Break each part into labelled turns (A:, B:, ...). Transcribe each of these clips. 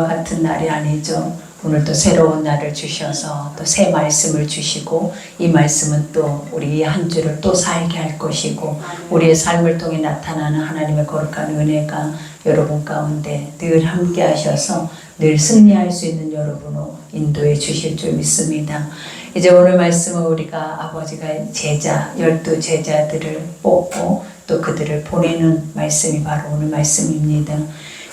A: 같은 날이 아니죠. 오늘 또 새로운 날을 주셔서 또 새 말씀을 주시고, 이 말씀은 또 우리 한 주를 또 살게 할 것이고, 우리의 삶을 통해 나타나는 하나님의 거룩한 은혜가 여러분 가운데 늘 함께 하셔서 늘 승리할 수 있는 여러분을 인도해 주실 줄 믿습니다. 이제 오늘 말씀은 우리가 아버지가 제자, 12 제자들을 뽑고 또 그들을 보내는 말씀이 바로 오늘 말씀입니다.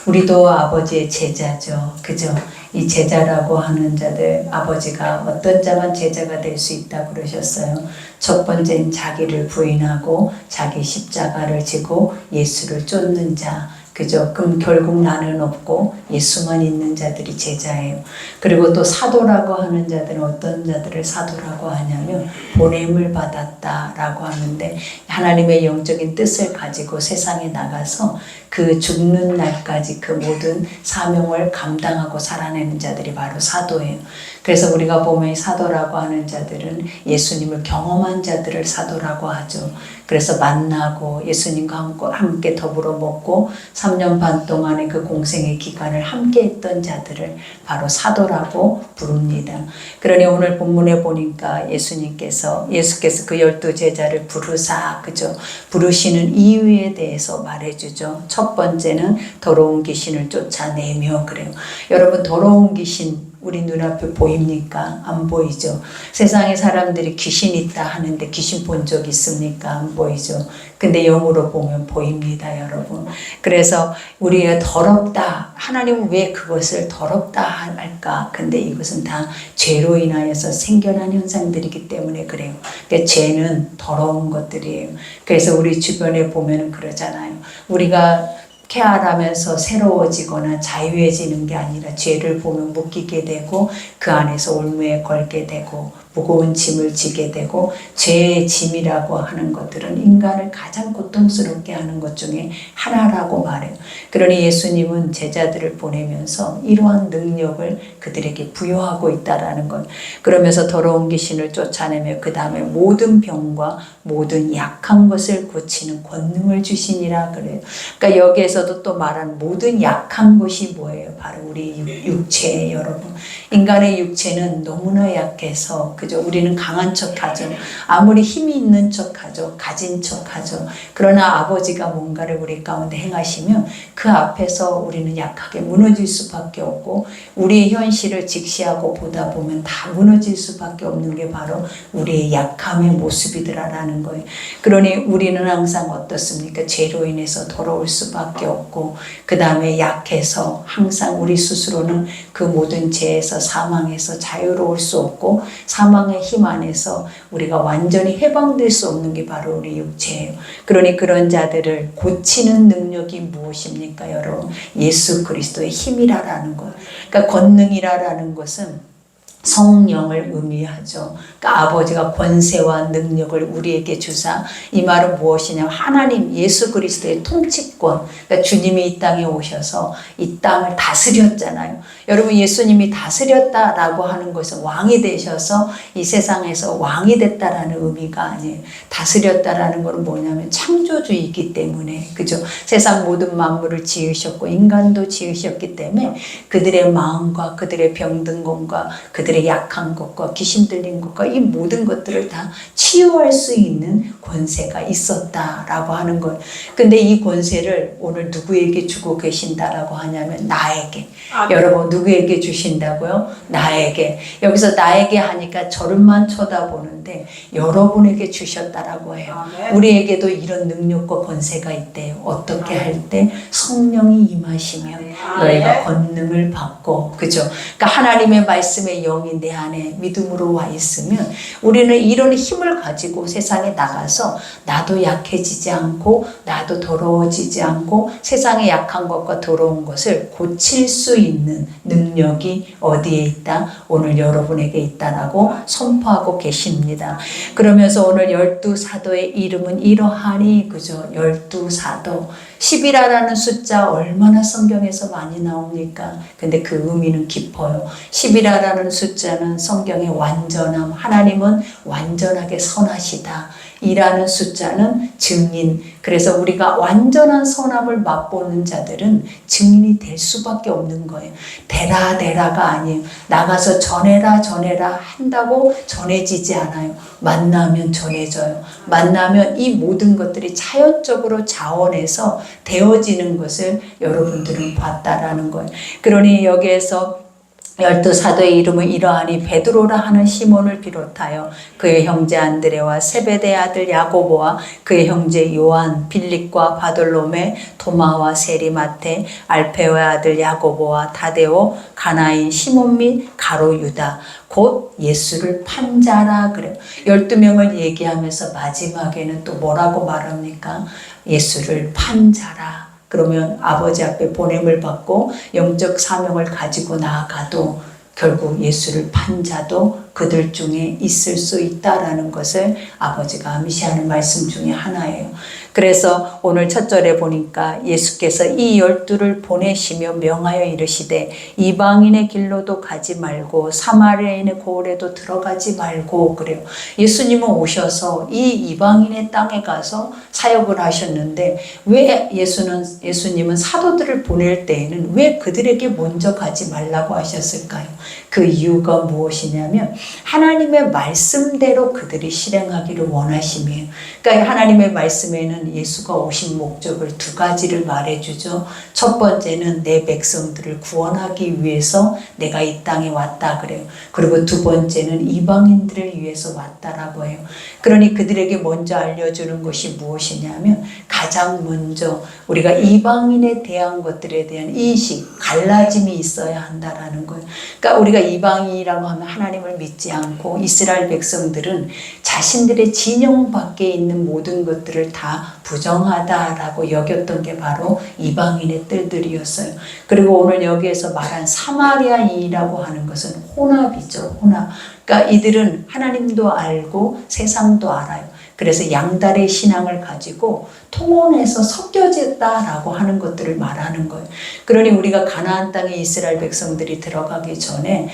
A: 우리도 아버지의 제자죠. 그죠? 이 제자라고 하는 자들, 아버지가 어떤 자만 제자가 될 수 있다고 그러셨어요. 첫 번째는 자기를 부인하고 자기 십자가를 지고 예수를 쫓는 자. 그죠? 그럼 결국 나는 없고 예수만 있는 자들이 제자예요. 그리고 또 사도라고 하는 자들은 어떤 자들을 사도라고 하냐면 보냄을 받았다라고 하는데, 하나님의 영적인 뜻을 가지고 세상에 나가서 그 죽는 날까지 그 모든 사명을 감당하고 살아내는 자들이 바로 사도예요. 그래서 우리가 보면 사도라고 하는 자들은 예수님을 경험한 자들을 사도라고 하죠. 그래서 만나고 예수님과 함께 더불어 먹고 3년 반 동안의 그 공생의 기간을 함께 했던 자들을 바로 사도라고 부릅니다. 그러니 오늘 본문에 보니까 예수께서 그 12 제자를 부르사, 그죠? 부르시는 이유에 대해서 말해주죠. 첫 번째는 더러운 귀신을 쫓아내며, 그래요. 여러분, 더러운 귀신 우리 눈앞에 보입니까? 안 보이죠. 세상에 사람들이 귀신 있다 하는데 귀신 본 적 있습니까? 안 보이죠. 근데 영으로 보면 보입니다, 여러분. 그래서 우리가 더럽다, 하나님은 왜 그것을 더럽다 할까? 근데 이것은 다 죄로 인하여서 생겨난 현상들이기 때문에 그래요. 그러니까 죄는 더러운 것들이에요. 그래서 우리 주변에 보면 그러잖아요. 우리가 쾌활하면서 새로워지거나 자유해지는 게 아니라 죄를 보면 묶이게 되고 그 안에서 올무에 걸게 되고 무거운 짐을 지게 되고, 죄의 짐이라고 하는 것들은 인간을 가장 고통스럽게 하는 것 중에 하나라고 말해요. 그러니 예수님은 제자들을 보내면서 이러한 능력을 그들에게 부여하고 있다라는 것. 그러면서 더러운 귀신을 쫓아내며 그 다음에 모든 병과 모든 약한 것을 고치는 권능을 주시니라 그래요. 그러니까 여기에서도 또 말한 모든 약한 것이 뭐예요? 바로 우리 육체예요, 여러분. 인간의 육체는 너무나 약해서, 그죠? 우리는 강한 척하죠. 아무리 힘이 있는 척하죠. 가진 척하죠. 그러나 아버지가 뭔가를 우리 가운데 행하시면 그 앞에서 우리는 약하게 무너질 수밖에 없고, 우리의 현실을 직시하고 보다 보면 다 무너질 수밖에 없는 게 바로 우리의 약함의 모습이더라라는 거예요. 그러니 우리는 항상 어떻습니까? 죄로 인해서 더러울 수밖에 없고, 그 다음에 약해서 항상 우리 스스로는 그 모든 죄에서 사망에서 자유로울 수 없고, 사망의 힘 안에서 우리가 완전히 해방될 수 없는 게 바로 우리 육체예요. 그러니 그런 자들을 고치는 능력이 무엇입니까, 여러분? 예수 그리스도의 힘이라라는 것. 그러니까 권능이라라는 것은 성령을 의미하죠. 그러니까 아버지가 권세와 능력을 우리에게 주사, 이 말은 무엇이냐면 하나님 예수 그리스도의 통치권. 그러니까 주님이 이 땅에 오셔서 이 땅을 다스렸잖아요. 여러분, 예수님이 다스렸다라고 하는 것은 왕이 되셔서 이 세상에서 왕이 됐다라는 의미가 아니에요. 다스렸다라는 것은 뭐냐면 창조주이기 때문에, 그죠? 세상 모든 만물을 지으셨고 인간도 지으셨기 때문에 그들의 마음과 그들의 병든것과 그들의 약한 것과 귀신 들린 것과 이 모든 것들을 다 치유할 수 있는 권세가 있었다라고 하는 것. 근데 이 권세를 오늘 누구에게 주고 계신다라고 하냐면 나에게. 여러분, 누구에게 주신다고요? 나에게. 여기서 나에게 하니까 저를만 쳐다보는데 여러분에게 주셨다라고 해요. 우리에게도 이런 능력과 권세가 있대요. 어떻게 할 때? 성령이 임하시면 너희가 권능을 받고, 그죠? 그러니까 하나님의 말씀의 영이 내 안에 믿음으로 와 있으면 우리는 이런 힘을 가지고 세상에 나가서 나도 약해지지 않고 나도 더러워지지 않고 세상의 약한 것과 더러운 것을 고칠 수 있는 능력이 어디에 있다? 오늘 여러분에게 있다라고 선포하고 계십니다. 그러면서 오늘 12 사도의 이름은 이러하니, 그죠? 12 사도. 10이라는 숫자 얼마나 성경에서 많이 나옵니까? 근데 그 의미는 깊어요. 10이라는 숫자는 성경의 완전함, 하나님은 완전하게 선하시다. 2라는 숫자는 증인, 그래서 우리가 완전한 선함을 맛보는 자들은 증인이 될 수밖에 없는 거예요. 대라가 아니에요. 나가서 전해라 한다고 전해지지 않아요. 만나면 전해져요. 만나면 이 모든 것들이 자연적으로 자원해서 되어지는 것을 여러분들은 봤다라는 거예요. 그러니 여기에서 12사도의 이름은 이러하니 베드로라 하는 시몬을 비롯하여 그의 형제 안드레와 세베대의 아들 야고보와 그의 형제 요한, 빌립과 바돌로메, 도마와 세리마테, 알페오의 아들 야고보와 다데오, 가나인 시몬 및 가로 유다, 곧 예수를 판 자라 그래요. 12명을 얘기하면서 마지막에는 또 뭐라고 말합니까? 예수를 판 자라. 그러면 아버지 앞에 보냄을 받고 영적 사명을 가지고 나아가도 결국 예수를 판 자도 그들 중에 있을 수 있다라는 것을 아버지가 암시하는 말씀 중에 하나예요. 그래서 오늘 첫 절에 보니까 예수께서 이 12를 보내시며 명하여 이르시되 이방인의 길로도 가지 말고 사마리아인의 고을에도 들어가지 말고 그래요. 예수님은 오셔서 이 이방인의 땅에 가서 사역을 하셨는데 왜 예수님은 사도들을 보낼 때에는 왜 그들에게 먼저 가지 말라고 하셨을까요? 그 이유가 무엇이냐면 하나님의 말씀대로 그들이 실행하기를 원하심이에요. 그러니까 하나님의 말씀에는 예수가 오신 목적을 두 가지를 말해주죠. 첫 번째는 내 백성들을 구원하기 위해서 내가 이 땅에 왔다 그래요. 그리고 두 번째는 이방인들을 위해서 왔다라고 해요. 그러니 그들에게 먼저 알려주는 것이 무엇이냐면 가장 먼저 우리가 이방인에 대한 것들에 대한 인식, 갈라짐이 있어야 한다라는 거예요. 그러니까 우리가 이방인이라고 하면 하나님을 믿지 않고 이스라엘 백성들은 자신들의 진영 밖에 있는 모든 것들을 다 부정하다라고 여겼던 게 바로 이방인의 뜰들이었어요. 그리고 오늘 여기에서 말한 사마리아인이라고 하는 것은 혼합이죠. 혼합. 그러니까 이들은 하나님도 알고 세상도 알아요. 그래서 양달의 신앙을 가지고 통혼해서 섞여졌다라고 하는 것들을 말하는 거예요. 그러니 우리가 가나안 땅에 이스라엘 백성들이 들어가기 전에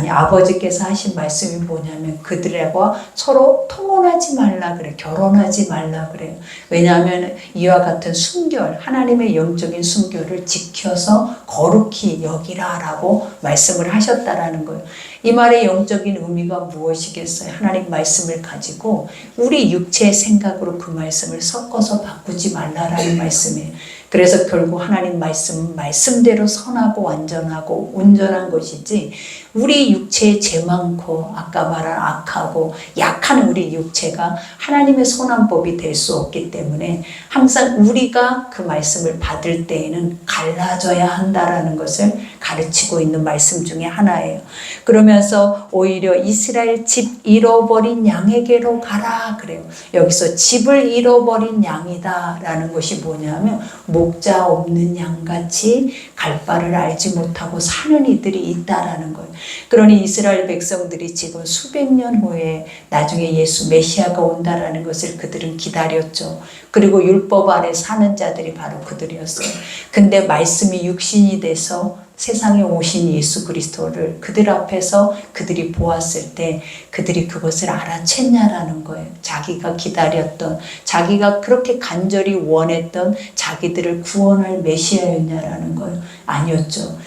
A: 아버지께서 하신 말씀이 뭐냐면 그들과 서로 통혼하지 말라 그래. 결혼하지 말라 그래요. 왜냐하면 이와 같은 순결, 하나님의 영적인 순결을 지켜서 거룩히 여기라라고 말씀을 하셨다라는 거예요. 이 말의 영적인 의미가 무엇이겠어요? 하나님 말씀을 가지고 우리 육체의 생각으로 그 말씀을 섞어서 바꾸지 말라라는 말씀이에요. 그래서 결국 하나님 말씀은 말씀대로 선하고 완전하고 온전한 것이지 우리 육체에 죄 많고 아까 말한 악하고 약한 우리 육체가 하나님의 선한 법이 될 수 없기 때문에 항상 우리가 그 말씀을 받을 때에는 갈라져야 한다라는 것을 가르치고 있는 말씀 중에 하나예요. 그러면서 오히려 이스라엘 집 잃어버린 양에게로 가라 그래요. 여기서 집을 잃어버린 양이다라는 것이 뭐냐면 목자 없는 양같이 갈 바를 알지 못하고 사는 이들이 있다라는 거예요. 그러니 이스라엘 백성들이 지금 수백 년 후에 나중에 예수 메시아가 온다라는 것을 그들은 기다렸죠. 그리고 율법 아래 사는 자들이 바로 그들이었어요. 근데 말씀이 육신이 돼서 세상에 오신 예수 그리스도를 그들 앞에서 그들이 보았을 때 그들이 그것을 알아챘냐라는 거예요. 자기가 기다렸던, 자기가 그렇게 간절히 원했던 자기들을 구원할 메시아였냐라는 거예요. 아니었죠.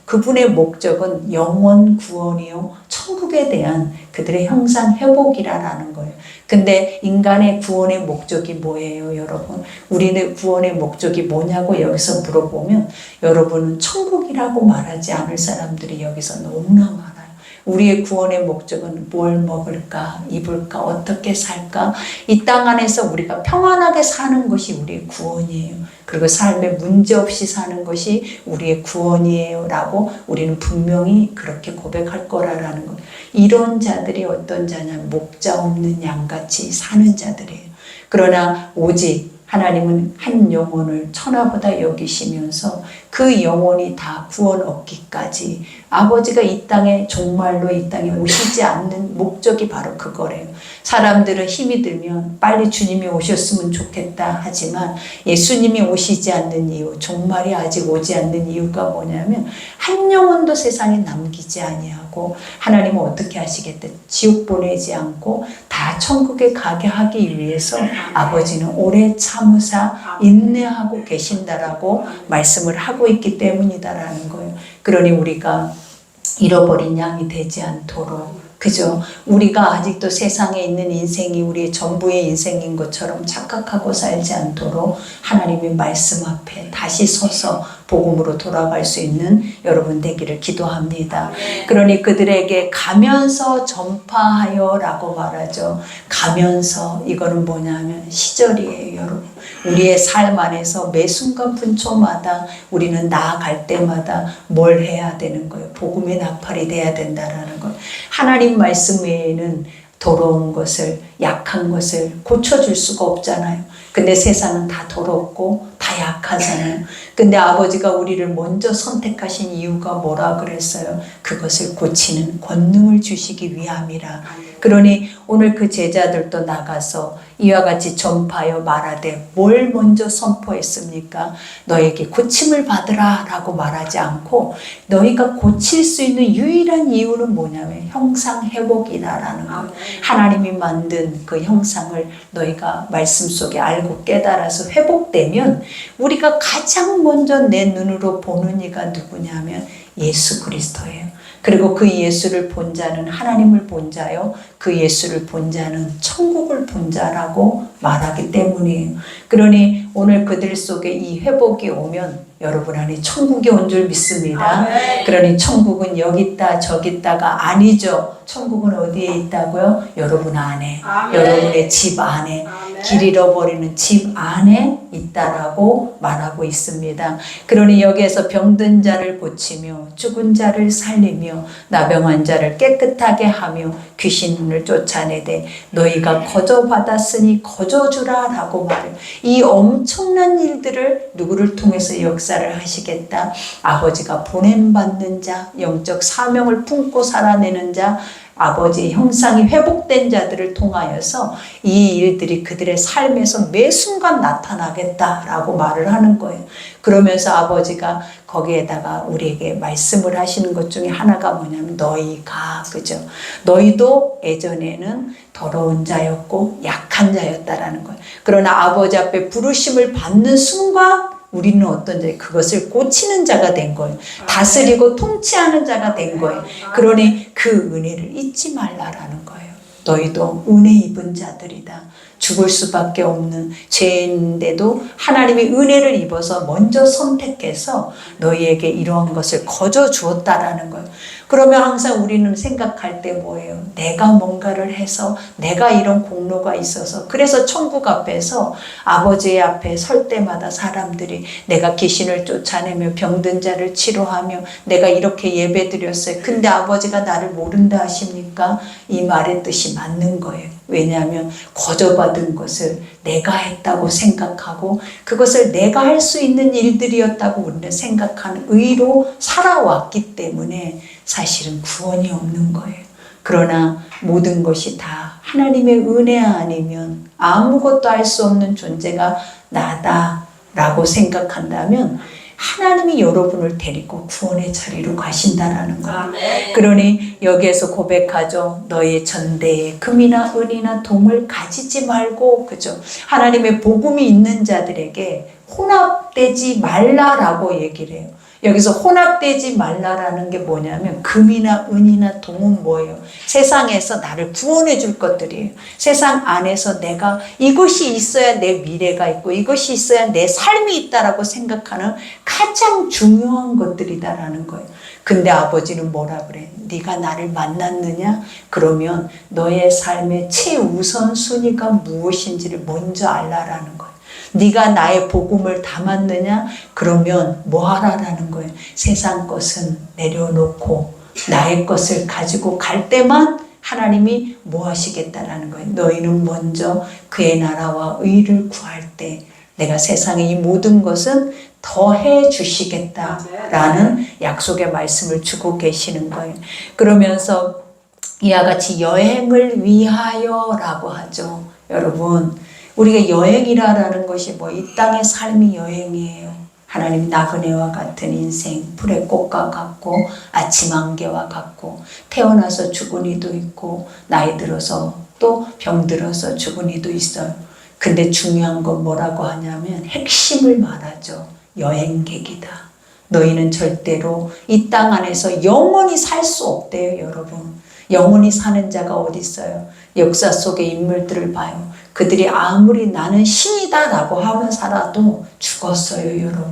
A: 그분의 목적은 영원 구원이요 천국에 대한 그들의 형상 회복이라는 거예요. 근데 인간의 구원의 목적이 뭐예요, 여러분? 우리의 구원의 목적이 뭐냐고 여기서 물어보면 여러분은 천국이라고 말하지 않을 사람들이 여기서 너무나 많아요. 우리의 구원의 목적은 뭘 먹을까, 입을까, 어떻게 살까? 이 땅 안에서 우리가 평안하게 사는 것이 우리의 구원이에요. 그리고 삶에 문제없이 사는 것이 우리의 구원이에요 라고 우리는 분명히 그렇게 고백할 거라는 거예요. 이런 자들이 어떤 자냐면 목자 없는 양같이 사는 자들이에요. 그러나 오직 하나님은 한 영혼을 천하보다 여기시면서 그 영혼이 다 구원 얻기까지 아버지가 이 땅에 정말로 이 땅에 오시지 않는 목적이 바로 그거래요. 사람들은 힘이 들면 빨리 주님이 오셨으면 좋겠다 하지만 예수님이 오시지 않는 이유, 종말이 아직 오지 않는 이유가 뭐냐면 한 영혼도 세상에 남기지 아니하고 하나님은 어떻게 하시겠다? 지옥 보내지 않고 다 천국에 가게 하기 위해서 아버지는 오래 참으사 인내하고 계신다라고 말씀을 하고 있기 때문이다라는 거예요. 그러니 우리가 잃어버린 양이 되지 않도록, 그죠? 우리가 아직도 세상에 있는 인생이 우리의 전부의 인생인 것처럼 착각하고 살지 않도록 하나님의 말씀 앞에 다시 서서 복음으로 돌아갈 수 있는 여러분 되기를 기도합니다. 그러니 그들에게 가면서 전파하여 라고 말하죠. 가면서, 이거는 뭐냐면 시절이에요, 여러분. 우리의 삶 안에서 매 순간 분초마다 우리는 나아갈 때마다 뭘 해야 되는 거예요? 복음의 나팔이 돼야 된다라는 거예요. 하나님 말씀 외에는 더러운 것을, 약한 것을 고쳐줄 수가 없잖아요. 근데 세상은 다 더럽고 다 약하잖아요. 근데 아버지가 우리를 먼저 선택하신 이유가 뭐라 그랬어요? 그것을 고치는 권능을 주시기 위함이라. 그러니 오늘 그 제자들도 나가서 이와 같이 전파하여 말하되 뭘 먼저 선포했습니까? 너에게 고침을 받으라 라고 말하지 않고 너희가 고칠 수 있는 유일한 이유는 뭐냐면 형상 회복이다라는 거예요. 하나님이 만든 그 형상을 너희가 말씀 속에 알고 깨달아서 회복되면 우리가 가장 먼저 내 눈으로 보는 이가 누구냐면 예수 그리스도예요. 그리고 그 예수를 본 자는 하나님을 본 자요, 그 예수를 본 자는 천국을 본 자라고 말하기 때문이에요. 그러니 오늘 그들 속에 이 회복이 오면 여러분 안에 천국이 온 줄 믿습니다. 아멘. 그러니 천국은 여기 있다 저기 있다가 아니죠. 천국은 어디에 있다고요? 여러분 안에, 아멘. 여러분의 집 안에, 아멘. 길 잃어버리는 집 안에 있다라고 말하고 있습니다. 그러니 여기에서 병든 자를 고치며 죽은 자를 살리며 나병한 자를 깨끗하게 하며 귀신을 쫓아내되 너희가 거저 받았으니 거저 주라 라고 말해요. 이 엄청난 일들을 누구를 통해서 역사를 하시겠다? 아버지가 보냄받는 자, 영적 사명을 품고 살아내는 자, 아버지의 형상이 회복된 자들을 통하여서 이 일들이 그들의 삶에서 매 순간 나타나겠다라고 말을 하는 거예요. 그러면서 아버지가 거기에다가 우리에게 말씀을 하시는 것 중에 하나가 뭐냐면 너희가, 그죠? 너희도 예전에는 더러운 자였고 약한 자였다라는 거예요. 그러나 아버지 앞에 부르심을 받는 순간 우리는 어떤 자, 그것을 고치는 자가 된 거예요. 다스리고 통치하는 자가 된 거예요. 그러니 그 은혜를 잊지 말라라는 거예요. 너희도 은혜 입은 자들이다. 죽을 수밖에 없는 죄인인데도 하나님이 은혜를 입어서 먼저 선택해서 너희에게 이러한 것을 거저 주었다라는 거예요. 그러면 항상 우리는 생각할 때 뭐예요? 내가 뭔가를 해서 내가 이런 공로가 있어서 그래서 천국 앞에서 아버지의 앞에 설 때마다 사람들이 내가 귀신을 쫓아내며 병든 자를 치료하며 내가 이렇게 예배드렸어요. 근데 아버지가 나를 모른다 하십니까? 이 말의 뜻이 맞는 거예요. 왜냐하면 거저받은 것을 내가 했다고 생각하고 그것을 내가 할 수 있는 일들이었다고 우리는 생각하는 의로 살아왔기 때문에 사실은 구원이 없는 거예요. 그러나 모든 것이 다 하나님의 은혜 아니면 아무것도 할 수 없는 존재가 나다라고 생각한다면 하나님이 여러분을 데리고 구원의 자리로 가신다라는 거예요. 그러니 여기에서 고백하죠. 너의 전대에 금이나 은이나 동을 가지지 말고, 그죠? 하나님의 복음이 있는 자들에게 혼합되지 말라라고 얘기를 해요. 여기서 혼합되지 말라라는 게 뭐냐면 금이나 은이나 동은 뭐예요? 세상에서 나를 구원해 줄 것들이에요. 세상 안에서 내가 이것이 있어야 내 미래가 있고 이것이 있어야 내 삶이 있다라고 생각하는 가장 중요한 것들이다라는 거예요. 근데 아버지는 뭐라 그래? 네가 나를 만났느냐? 그러면 너의 삶의 최우선 순위가 무엇인지를 먼저 알라라는 거예요. 네가 나의 복음을 담았느냐? 그러면 뭐 하라라는 거예요? 세상 것은 내려놓고 나의 것을 가지고 갈 때만 하나님이 뭐 하시겠다라는 거예요? 너희는 먼저 그의 나라와 의를 구할 때 내가 세상의 이 모든 것은 더해 주시겠다라는 약속의 말씀을 주고 계시는 거예요. 그러면서 이와 같이 여행을 위하여라고 하죠. 여러분, 우리가 여행이라는 것이 이 땅의 삶이 여행이에요. 하나님 나그네와 같은 인생, 풀의 꽃과 같고 아침 안개와 같고 태어나서 죽은 이도 있고 나이 들어서 또 병들어서 죽은 이도 있어요. 근데 중요한 건 뭐라고 하냐면 핵심을 말하죠. 여행객이다. 너희는 절대로 이 땅 안에서 영원히 살 수 없대요, 여러분. 영원히 사는 자가 어디 있어요? 역사 속의 인물들을 봐요. 그들이 아무리 나는 신이다 라고 하면 살아도 죽었어요, 여러분.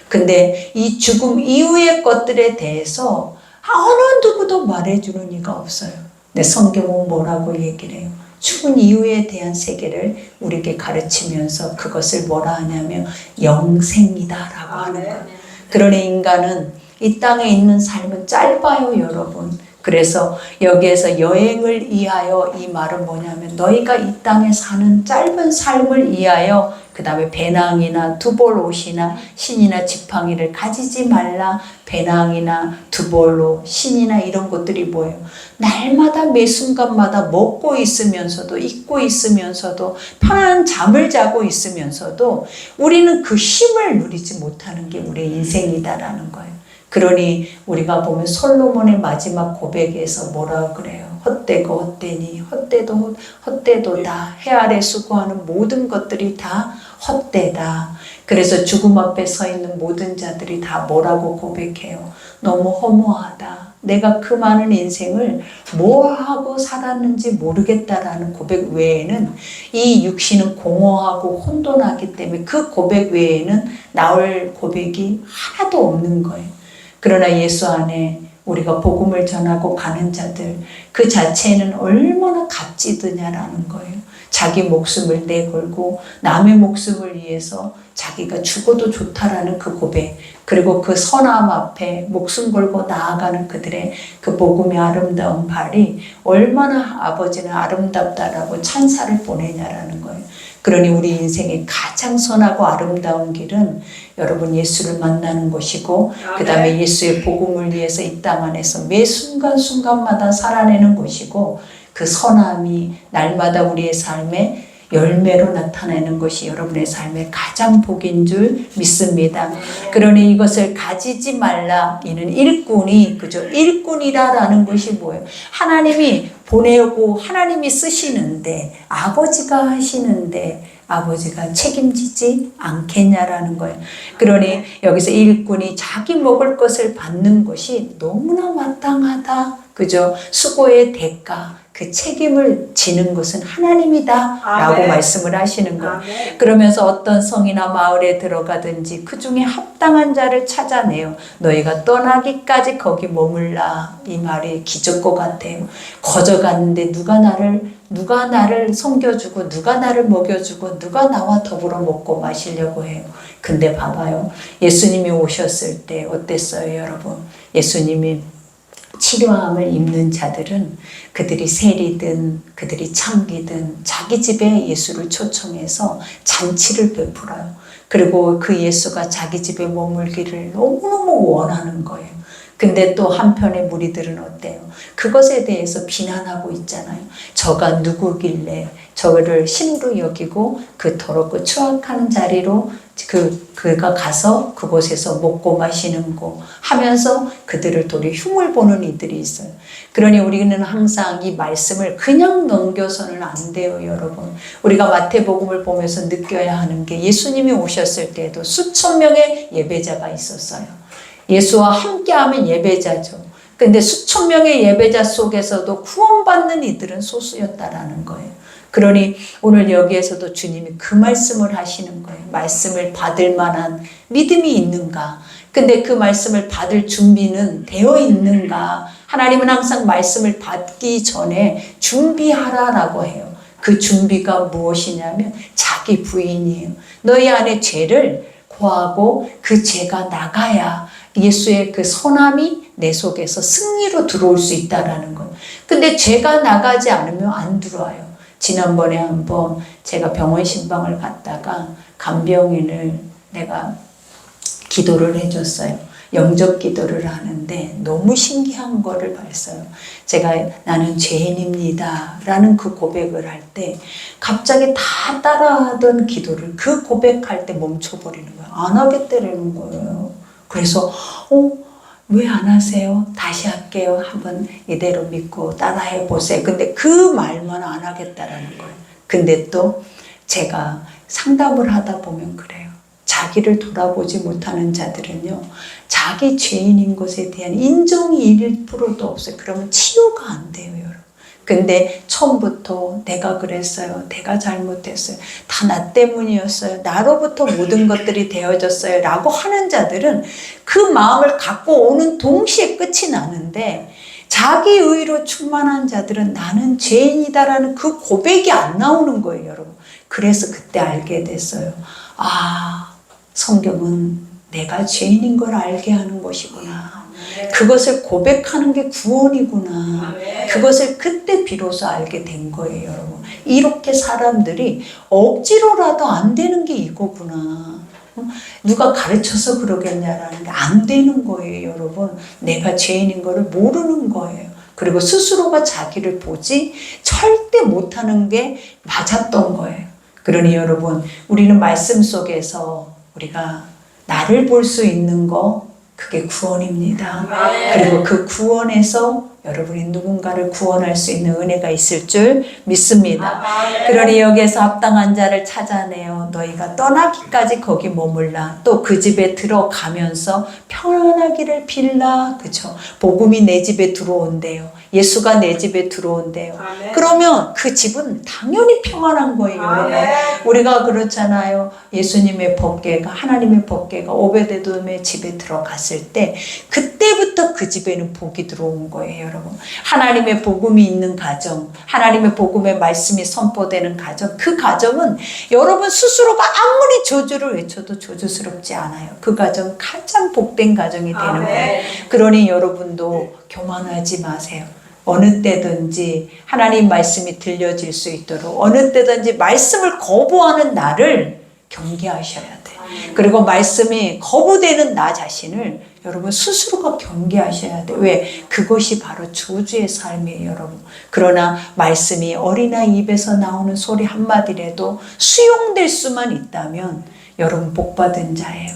A: 근데 이 죽음 이후의 것들에 대해서 어느 누구도 말해주는 이가 없어요. 근데 성경은 뭐라고 얘기를 해요? 죽은 이후에 대한 세계를 우리에게 가르치면서 그것을 뭐라 하냐면 영생이다라고 하는 거예요. 그러니 인간은 이 땅에 있는 삶은 짧아요, 여러분. 그래서 여기에서 여행을 위하여 이 말은 뭐냐면 너희가 이 땅에 사는 짧은 삶을 위하여 그 다음에 배낭이나 두볼옷이나 신이나 지팡이를 가지지 말라. 배낭이나 두볼옷, 신이나 이런 것들이 뭐예요? 날마다 매 순간마다 먹고 있으면서도 입고 있으면서도 편안한 잠을 자고 있으면서도 우리는 그 쉼을 누리지 못하는 게 우리의 인생이다라는 거예요. 그러니 우리가 보면 솔로몬의 마지막 고백에서 뭐라고 그래요? 헛되고 헛되니 헛되도 헛되도다. 해 아래 수고하는 모든 것들이 다 헛되다. 그래서 죽음 앞에 서 있는 모든 자들이 다 뭐라고 고백해요? 너무 허무하다. 내가 그 많은 인생을 뭐 하고 살았는지 모르겠다라는 고백 외에는 이 육신은 공허하고 혼돈하기 때문에 그 고백 외에는 나올 고백이 하나도 없는 거예요. 그러나 예수 안에 우리가 복음을 전하고 가는 자들 그 자체는 얼마나 값지드냐라는 거예요. 자기 목숨을 내걸고 남의 목숨을 위해서 자기가 죽어도 좋다라는 그 고백, 그리고 그 선함 앞에 목숨 걸고 나아가는 그들의 그 복음의 아름다운 발이 얼마나 아버지는 아름답다라고 찬사를 보내냐라는 거예요. 그러니 우리 인생의 가장 선하고 아름다운 길은 여러분 예수를 만나는 것이고 그 다음에 예수의 복음을 위해서 이 땅 안에서 매 순간순간마다 살아내는 것이고 그 선함이 날마다 우리의 삶에 열매로 나타내는 것이 여러분의 삶의 가장 복인 줄 믿습니다. 그러니 이것을 가지지 말라. 이는 일꾼이, 그죠? 일꾼이라는 것이 뭐예요? 하나님이 보내고 하나님이 쓰시는데 아버지가 하시는데 아버지가 책임지지 않겠냐라는 거예요. 그러니 여기서 일꾼이 자기 먹을 것을 받는 것이 너무나 마땅하다. 그죠? 수고의 대가, 그 책임을 지는 것은 하나님이다 라고 말씀을 하시는 거예요. 그러면서 어떤 성이나 마을에 들어가든지 그 중에 합당한 자를 찾아내요. 너희가 떠나기까지 거기 머물라. 이 말이 기적과 같아요. 거저갔는데 누가 나를 섬겨주고 누가 나를 먹여주고 누가 나와 더불어 먹고 마시려고 해요. 근데 봐봐요. 예수님이 오셨을 때 어땠어요, 여러분? 예수님이 치료함을 입는 자들은 그들이 세리든 그들이 창기든 자기 집에 예수를 초청해서 잔치를 베풀어요. 그리고 그 예수가 자기 집에 머물기를 너무너무 원하는 거예요. 근데 또 한편의 무리들은 어때요? 그것에 대해서 비난하고 있잖아요. 저가 누구길래 저를 신으로 여기고 그 더럽고 추악한 자리로 그가 가서 그곳에서 먹고 마시는 거 하면서 그들을 도리 흉을 보는 이들이 있어요. 그러니 우리는 항상 이 말씀을 그냥 넘겨서는 안 돼요, 여러분. 우리가 마태복음을 보면서 느껴야 하는 게 예수님이 오셨을 때에도 수천 명의 예배자가 있었어요. 예수와 함께하면 예배자죠. 근데 수천 명의 예배자 속에서도 구원받는 이들은 소수였다라는 거예요. 그러니 오늘 여기에서도 주님이 그 말씀을 하시는 거예요. 말씀을 받을 만한 믿음이 있는가? 근데 그 말씀을 받을 준비는 되어 있는가? 하나님은 항상 말씀을 받기 전에 준비하라라고 해요. 그 준비가 무엇이냐면 자기 부인이에요. 너희 안에 죄를 고하고 그 죄가 나가야 예수의 그 선함이 내 속에서 승리로 들어올 수 있다라는 거예요. 근데 죄가 나가지 않으면 안 들어와요. 지난번에 한번 제가 병원 신방을 갔다가 간병인을 내가 기도를 해줬어요. 영접 기도를 하는데 너무 신기한 거를 봤어요. 제가 나는 죄인입니다 라는 그 고백을 할 때 갑자기 다 따라하던 기도를 그 고백할 때 멈춰버리는 거예요. 안 하겠다라는 거예요. 그래서 왜 안 하세요? 다시 할게요. 한번 이대로 믿고 따라해 보세요. 근데 그 말만 안 하겠다라는 거예요. 근데 또 제가 상담을 하다 보면 그래요. 자기를 돌아보지 못하는 자들은요, 자기 죄인인 것에 대한 인정이 1%도 없어요. 그러면 치유가 안 돼요, 여러분. 근데 처음부터 내가 그랬어요. 내가 잘못했어요. 다 나 때문이었어요. 나로부터 모든 것들이 되어졌어요. 라고 하는 자들은 그 마음을 갖고 오는 동시에 끝이 나는데, 자기 의로 충만한 자들은 나는 죄인이다라는 그 고백이 안 나오는 거예요, 여러분. 그래서 그때 알게 됐어요. 성경은 내가 죄인인 걸 알게 하는 것이구나. 그것을 고백하는 게 구원이구나. 그것을 그때 비로소 알게 된 거예요, 여러분. 이렇게 사람들이 억지로라도 안 되는 게 이거구나. 누가 가르쳐서 그러겠냐라는 게 안 되는 거예요, 여러분. 내가 죄인인 거를 모르는 거예요. 그리고 스스로가 자기를 보지 절대 못하는 게 맞았던 거예요. 그러니 여러분, 우리는 말씀 속에서 우리가 나를 볼 수 있는 거, 그게 구원입니다. 그리고 그 구원에서 여러분이 누군가를 구원할 수 있는 은혜가 있을 줄 믿습니다. 그러니 여기에서 합당한 자를 찾아내어 너희가 떠나기까지 거기 머물라. 또 그 집에 들어가면서 평안하기를 빌라. 그렇죠? 복음이 내 집에 들어온대요. 예수가 내 집에 들어온대요. 그러면 그 집은 당연히 평안한 거예요, 여러분. 우리가 그렇잖아요. 예수님의 법궤가, 하나님의 법궤가 오베데돔의 집에 들어갔을 때 그때부터 그 집에는 복이 들어온 거예요, 여러분. 하나님의 복음이 있는 가정, 하나님의 복음의 말씀이 선포되는 가정, 그 가정은 여러분 스스로가 아무리 저주를 외쳐도 저주스럽지 않아요. 그 가정 가장 복된 가정이 되는 거예요. 그러니 여러분도 교만하지 마세요. 어느 때든지 하나님 말씀이 들려질 수 있도록 어느 때든지 말씀을 거부하는 나를 경계하셔야 돼요. 그리고 말씀이 거부되는 나 자신을 여러분 스스로가 경계하셔야 돼요. 왜? 그것이 바로 저주의 삶이에요, 여러분. 그러나 말씀이 어린아이 입에서 나오는 소리 한마디라도 수용될 수만 있다면 여러분 복받은 자예요.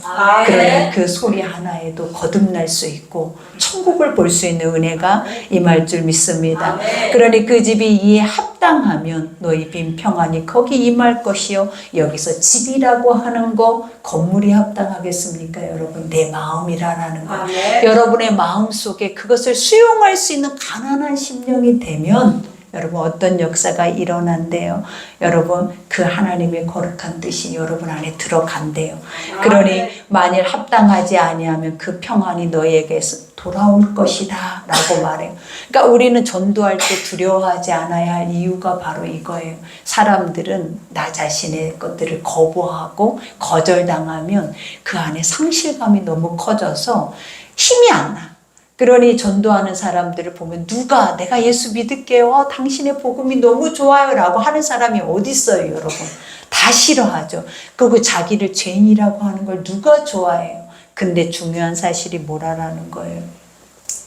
A: 그러니 그 소리 하나에도 거듭날 수 있고 천국을 볼 수 있는 은혜가 임할 줄 믿습니다. 그러니 그 집이 이에 합당하면 너희 빈 평안이 거기 임할 것이요. 여기서 집이라고 하는 거 건물이 합당하겠습니까, 여러분? 내 마음이라는 거. 여러분의 마음 속에 그것을 수용할 수 있는 가난한 심령이 되면 여러분 어떤 역사가 일어난대요. 여러분 그 하나님의 거룩한 뜻이 여러분 안에 들어간대요. 그러니 만일 합당하지 아니하면 그 평안이 너희에게서 돌아올 것이다 라고 말해요. 그러니까 우리는 전도할 때 두려워하지 않아야 할 이유가 바로 이거예요. 사람들은 나 자신의 것들을 거부하고 거절당하면 그 안에 상실감이 너무 커져서 힘이 안 나. 그러니 전도하는 사람들을 보면 누가 내가 예수 믿을게요. 당신의 복음이 너무 좋아요 라고 하는 사람이 어디 있어요, 여러분. 다 싫어하죠. 그리고 자기를 죄인이라고 하는 걸 누가 좋아해요. 근데 중요한 사실이 뭐라는 거예요.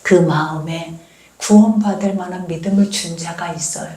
A: 그 마음에 구원받을 만한 믿음을 준 자가 있어요.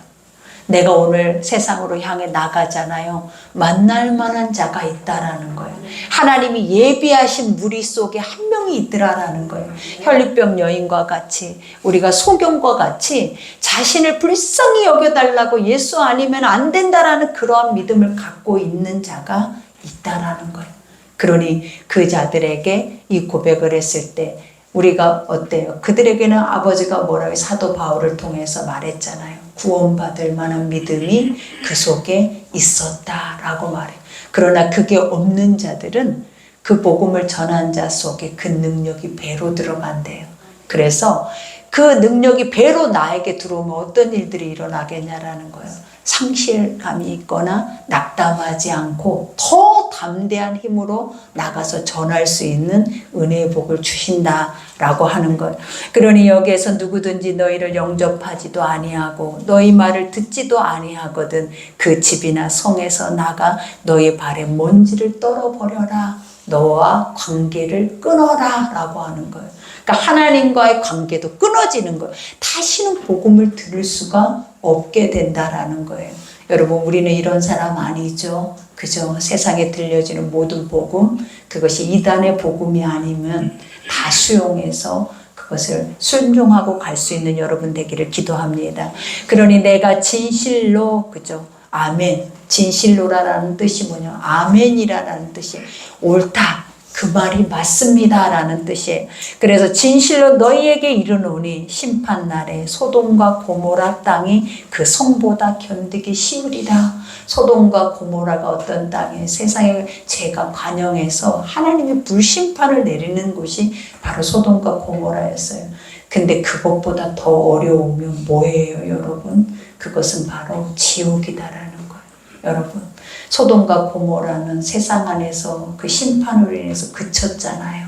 A: 내가 오늘 세상으로 향해 나가잖아요. 만날 만한 자가 있다라는 거예요. 하나님이 예비하신 무리 속에 한 명이 있더라라는 거예요. 혈류병 여인과 같이 우리가 소경과 같이 자신을 불쌍히 여겨달라고 예수 아니면 안 된다라는 그러한 믿음을 갖고 있는 자가 있다라는 거예요. 그러니 그 자들에게 이 고백을 했을 때 우리가 어때요? 그들에게는 아버지가 뭐라고 사도 바울을 통해서 말했잖아요. 구원받을 만한 믿음이 그 속에 있었다라고 말해요. 그러나 그게 없는 자들은 그 복음을 전한 자 속에 그 능력이 배로 들어간대요. 그래서 그 능력이 배로 나에게 들어오면 어떤 일들이 일어나겠냐라는 거예요. 상실감이 있거나 낙담하지 않고 더 담대한 힘으로 나가서 전할 수 있는 은혜의 복을 주신다라고 하는 것. 그러니 여기에서 누구든지 너희를 영접하지도 아니하고 너희 말을 듣지도 아니하거든 그 집이나 성에서 나가 너희 발에 먼지를 떨어버려라. 너와 관계를 끊어라 라고 하는 거예요. 그러니까 하나님과의 관계도 끊어지는 거예요. 다시는 복음을 들을 수가 없게 된다라는 거예요. 여러분, 우리는 이런 사람 아니죠. 그죠? 세상에 들려지는 모든 복음, 그것이 이단의 복음이 아니면 다 수용해서 그것을 순종하고 갈 수 있는 여러분 되기를 기도합니다. 그러니 내가 진실로, 그죠? 아멘. 진실로라는 뜻이 뭐냐? 아멘이라는 뜻이 옳다. 그 말이 맞습니다 라는 뜻이에요. 그래서 진실로 너희에게 이르노니 심판날에 소돔과 고모라 땅이 그 성보다 견디기 쉬우리라. 소돔과 고모라가 어떤 땅에 세상의 죄가 관영해서 하나님이 불심판을 내리는 곳이 바로 소돔과 고모라였어요. 근데 그것보다 더 어려우면 뭐예요, 여러분? 그것은 바로 지옥이다라는 거예요. 여러분, 소돔과 고모라는 세상 안에서 그 심판으로 인해서 그쳤잖아요.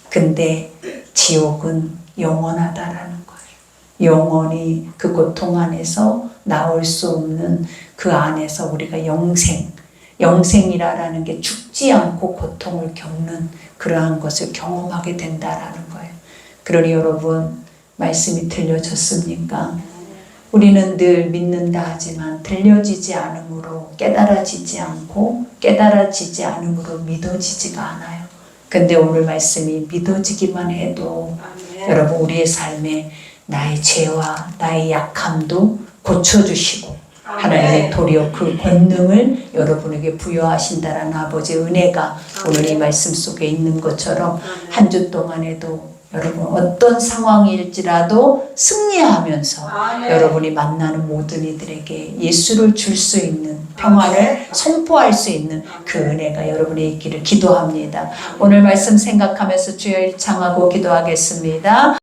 A: 근데 지옥은 영원하다라는 거예요. 영원히 그 고통 안에서 나올 수 없는 그 안에서 우리가 영생이라는 게 죽지 않고 고통을 겪는 그러한 것을 경험하게 된다라는 거예요. 그러니 여러분, 말씀이 들려졌습니까? 우리는 늘 믿는다 하지만 들려지지 않으므로 깨달아지지 않으므로 믿어지지가 않아요. 근데 오늘 말씀이 믿어지기만 해도 여러분, 우리의 삶에 나의 죄와 나의 약함도 고쳐주시고 하나님의 도리어 그 권능을 여러분에게 부여하신다라는 아버지의 은혜가 오늘 이 말씀 속에 있는 것처럼 한 주 동안에도 여러분 어떤 상황일지라도 승리하면서 여러분이 만나는 모든 이들에게 예수를 줄 수 있는 평화를 선포할 수 있는 그 은혜가 여러분의 있기를 기도합니다. 오늘 말씀 생각하면서 주여 일창하고 기도하겠습니다.